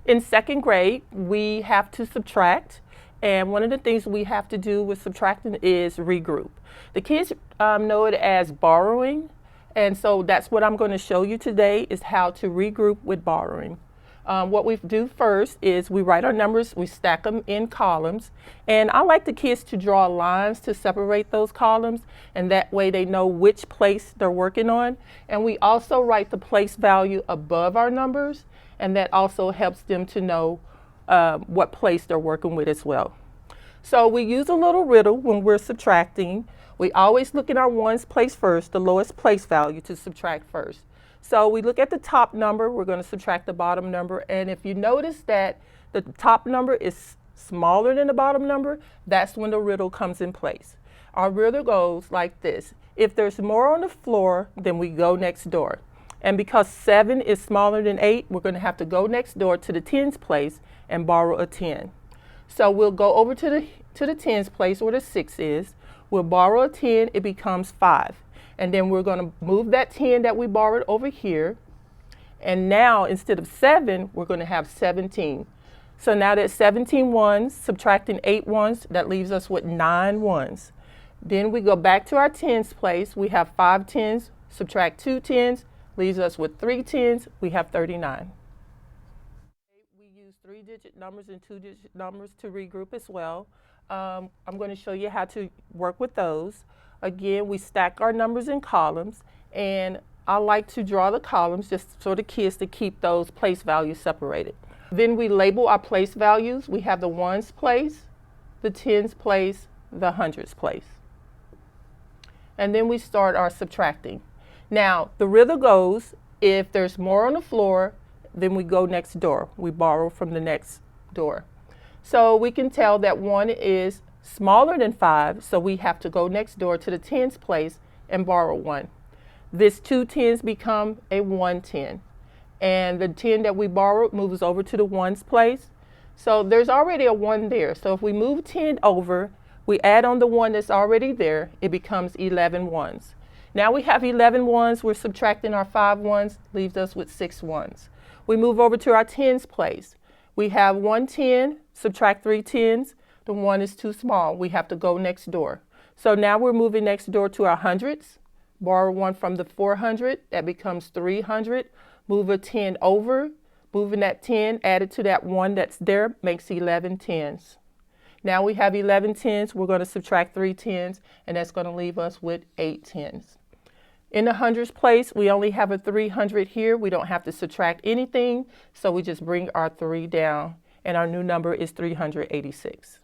In second grade, we have to subtract, and one of the things we have to do with subtracting is regroup. The kids know it as borrowing, and so that's what I'm going to show you today is how to regroup with borrowing. What we do first is we write our numbers, we stack them in columns, and I like the kids to draw lines to separate those columns, and that way they know which place they're working on. And we also write the place value above our numbers, and that also helps them to know what place they're working with as well. So we use a little riddle when we're subtracting. We always look at our ones place first, the lowest place value to subtract first. So we look at the top number, we're going to subtract the bottom number, and if you notice that the top number is smaller than the bottom number, that's when the riddle comes in place. Our riddle goes like this: if there's more on the floor, then we go next door. And because 7 is smaller than 8, we're going to have to go next door to the tens place and borrow a 10. So we'll go over to the tens place where the 6 is. We'll borrow a 10, it becomes 5. And then we're going to move that 10 that we borrowed over here. And now instead of 7, we're going to have 17. So now that's 17 ones, subtracting 8 ones, that leaves us with 9 ones. Then we go back to our tens place. We have 5 tens, subtract 2 tens, leaves us with 3 tens, we have 39. We use 3-digit numbers and 2-digit numbers to regroup as well. I'm going to show you how to work with those. Again, we stack our numbers in columns, and I like to draw the columns just for the kids to keep those place values separated. Then we label our place values. We have the ones place, the tens place, the hundreds place. And then we start our subtracting. Now, the riddle goes, if there's more on the floor, then we go next door. We borrow from the next door. So we can tell that 1 is smaller than 5, so we have to go next door to the tens place and borrow 1. This 2 tens become a 110. And the 10 that we borrowed moves over to the ones place. So there's already a 1 there. So if we move 10 over, we add on the 1 that's already there, it becomes 11 ones. Now we have 11 ones, we're subtracting our 5 ones, leaves us with 6 ones. We move over to our tens place. We have 1 10, subtract 3 tens, the 1 is too small, we have to go next door. So now we're moving next door to our hundreds, borrow 1 from the 400, that becomes 300, move a 10 over, moving that 10 added to that 1 that's there makes 11 tens. Now we have 11 tens, we're going to subtract 3 tens, and that's going to leave us with 8 tens. In the hundreds place, we only have a 300 here. We don't have to subtract anything, so we just bring our 3 down, and our new number is 386.